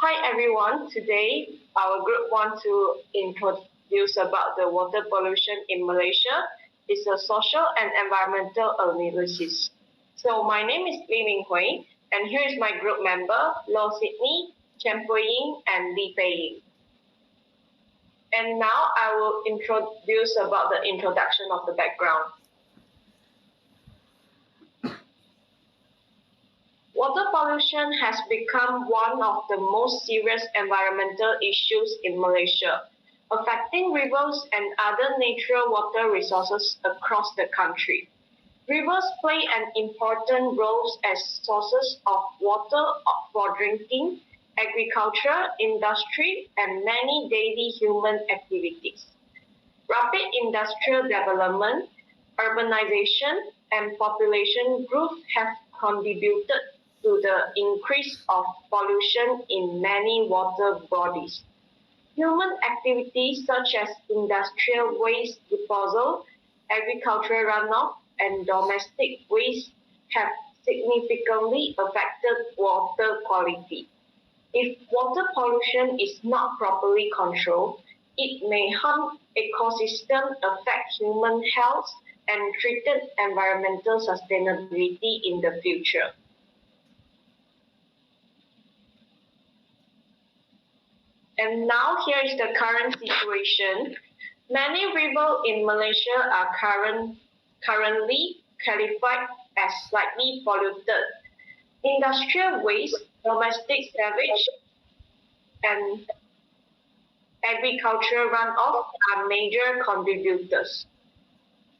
Hi everyone, today our group wants to introduce about the water pollution in Malaysia. It's a social and environmental analysis. So my name is Lee Ming Hui and here is my group member, Lo Sydney, Chen Pui Ying and Li Pei Ying. And now I will introduce about the introduction of the background. Water pollution has become one of the most serious environmental issues in Malaysia, affecting rivers and other natural water resources across the country. Rivers play an important role as sources of water for drinking, agriculture, industry, and many daily human activities. Rapid industrial development, urbanization, and population growth have contributed to the increase of pollution in many water bodies. Human activities such as industrial waste disposal, agricultural runoff, and domestic waste have significantly affected water quality. If water pollution is not properly controlled, it may harm ecosystem, affect human health, and threaten environmental sustainability in the future. And now here is the current situation. Many rivers in Malaysia are currently classified as slightly polluted. Industrial waste, domestic sewage, and agricultural runoff are major contributors.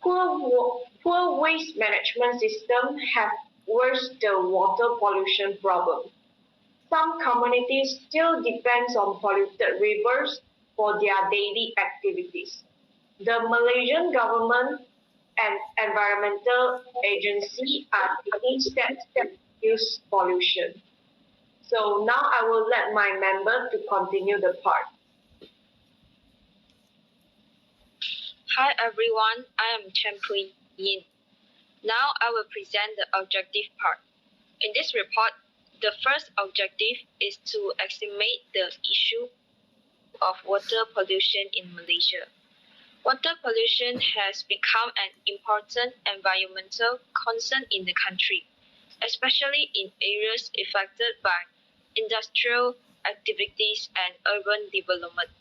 Poor waste management systems have worsened the water pollution problem. Some communities still depend on polluted rivers for their daily activities. The Malaysian government and environmental agency are taking steps to reduce pollution. So now I will let my member to continue the part. Hi everyone, I am Chen Pui Ying. Now I will present the objective part. In this report, the first objective is to estimate the issue of water pollution in Malaysia. Water pollution has become an important environmental concern in the country, especially in areas affected by industrial activities and urban development.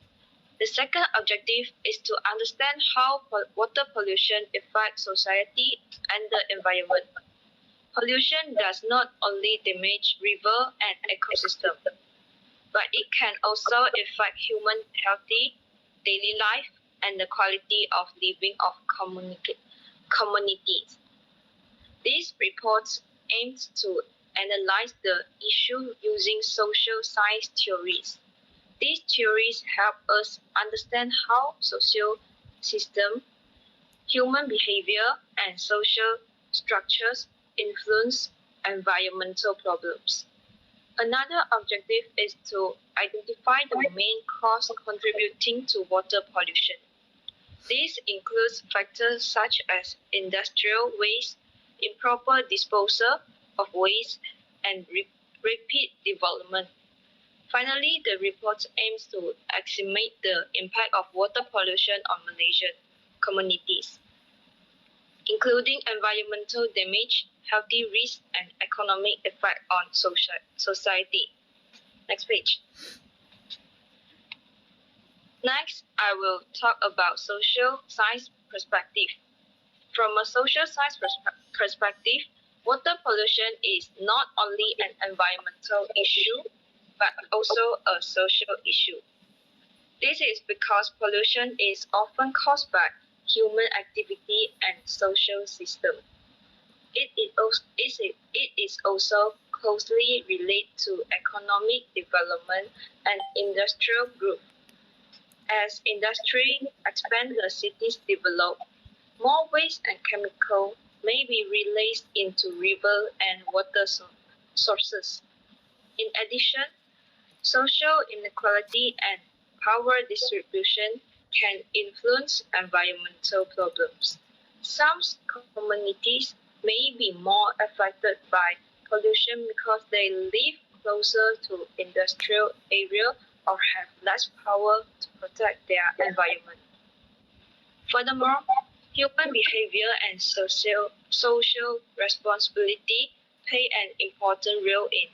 The second objective is to understand how water pollution affects society and the environment. Pollution does not only damage river and ecosystem, but it can also affect human health, daily life, and the quality of living of communities. These reports aim to analyze the issue using social science theories. These theories help us understand how social systems, human behavior, and social structures influence environmental problems. Another objective is to identify the main cause contributing to water pollution. This includes factors such as industrial waste, improper disposal of waste, and rapid development. Finally, the report aims to estimate the impact of water pollution on Malaysian communities, including environmental damage, healthy risks, and economic effect on society. Next page. Next, I will talk about social science perspective. From a social science perspective, water pollution is not only an environmental issue, but also a social issue. This is because pollution is often caused by human activity and social system. It is also closely related to economic development and industrial growth. As industry expands, the cities develop, more waste and chemical may be released into river and water sources. In addition, social inequality and power distribution can influence environmental problems. Some communities may be more affected by pollution because they live closer to industrial area or have less power to protect their environment. Furthermore, human behavior and social responsibility play an important role in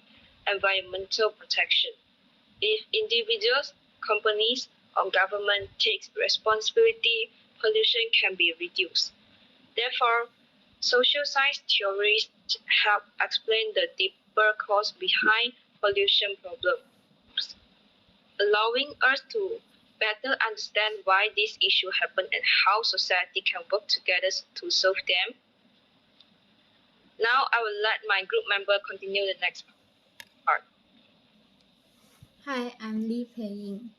environmental protection. If individuals, companies, or government take responsibility, pollution can be reduced. Therefore, social science theories help explain the deeper cause behind pollution problems, allowing us to better understand why these issues happen and how society can work together to solve them. Now I will let my group member continue the next part. Hi, I'm Lee Pei-ying.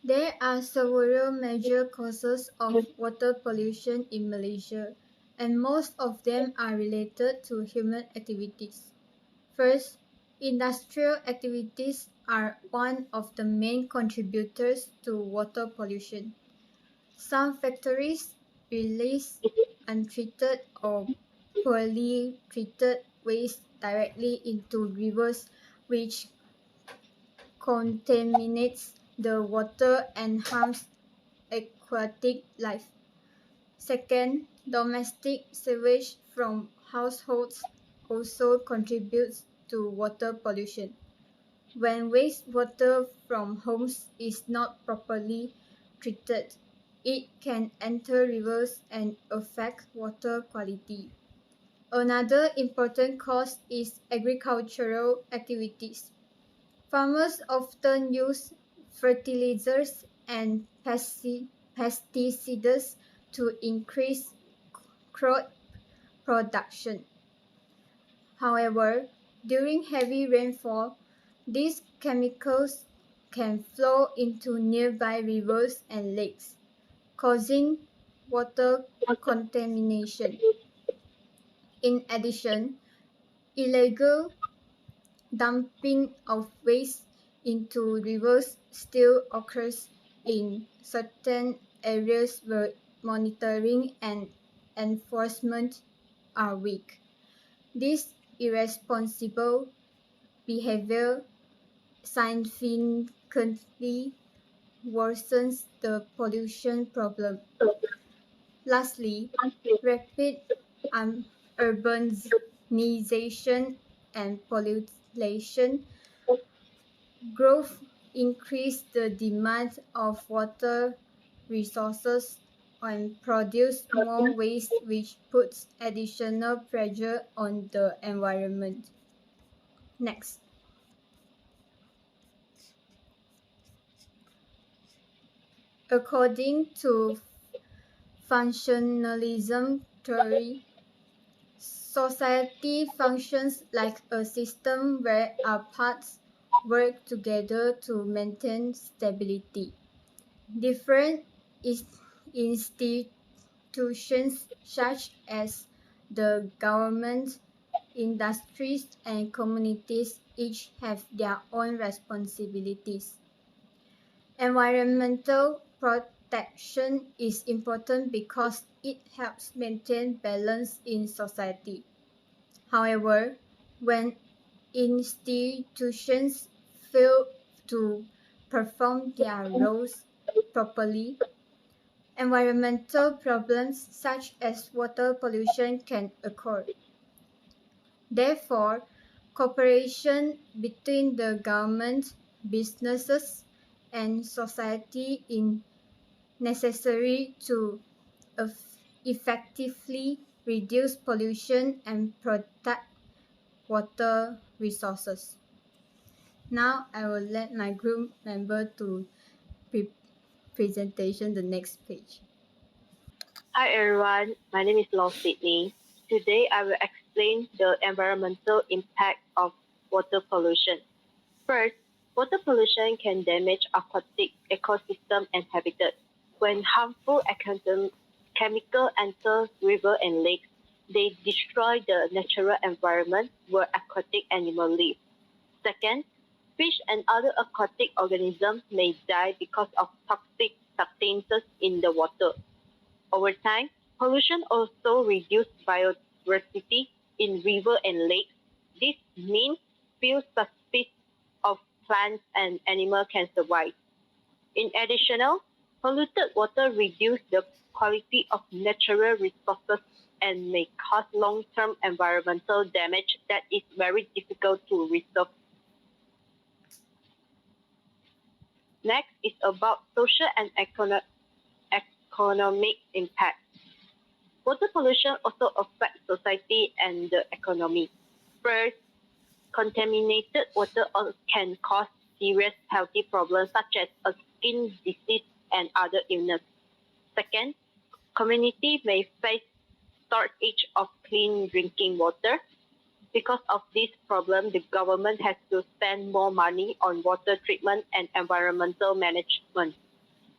There are several major causes of water pollution in Malaysia, and most of them are related to human activities. First, industrial activities are one of the main contributors to water pollution. Some factories release untreated or poorly treated waste directly into rivers, which contaminates the water and harms aquatic life. Second, domestic sewage from households also contributes to water pollution. When wastewater from homes is not properly treated, it can enter rivers and affect water quality. Another important cause is agricultural activities. Farmers often use fertilizers and pesticides to increase crop production. However, during heavy rainfall, these chemicals can flow into nearby rivers and lakes, causing water contamination. In addition, illegal dumping of waste into rivers still occurs in certain areas where monitoring and enforcement are weak. This irresponsible behavior significantly worsens the pollution problem. Lastly, rapid urbanization and population growth increase the demand of water resources and produce more waste, which puts additional pressure on the environment. Next. According to functionalism theory, society functions like a system where our parts work together to maintain stability. Different institutions such as the government, industries, and communities each have their own responsibilities. Environmental protection is important because it helps maintain balance in society. However, when institutions fail to perform their roles properly, environmental problems such as water pollution can occur. Therefore, cooperation between the government, businesses, and society is necessary to effectively reduce pollution and protect water resources. Now I will let my group member to presentation the next page. Hi everyone, my name is Law Sydney. Today I will explain the environmental impact of water pollution. First, water pollution can damage aquatic ecosystem and habitat. When harmful chemicals enter rivers and lakes, they destroy the natural environment where aquatic animals live. Second, fish and other aquatic organisms may die because of toxic substances in the water. Over time, pollution also reduces biodiversity in rivers and lakes. This means few plants and animals can survive. In addition, polluted water reduces the quality of natural resources and may cause long-term environmental damage that is very difficult to resolve. Next is about social and economic impact. Water pollution also affects society and the economy. First, contaminated water can cause serious health problems such as a skin disease and other illness. Second, community may face shortage of clean drinking water. Because of this problem, the government has to spend more money on water treatment and environmental management.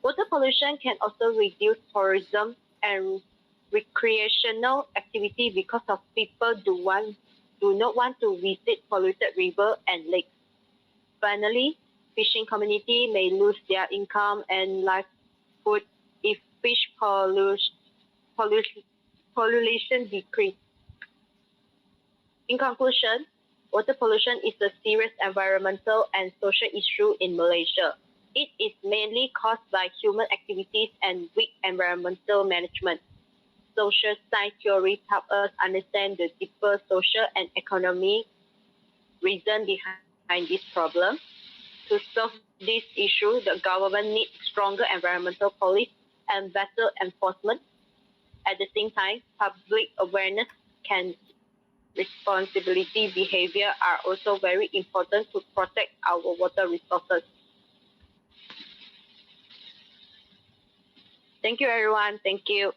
Water pollution can also reduce tourism and recreational activity because of people do not want to visit polluted rivers and lakes. Finally, fishing community may lose their income and livelihood if fish pollution decrease. In conclusion, water pollution is a serious environmental and social issue in Malaysia. It is mainly caused by human activities and weak environmental management. Social science theories help us understand the deeper social and economic reason behind this problem. To solve this issue, the government needs stronger environmental policy and better enforcement. At the same time, public awareness and responsibility behavior are also very important to protect our water resources. Thank you, everyone. Thank you.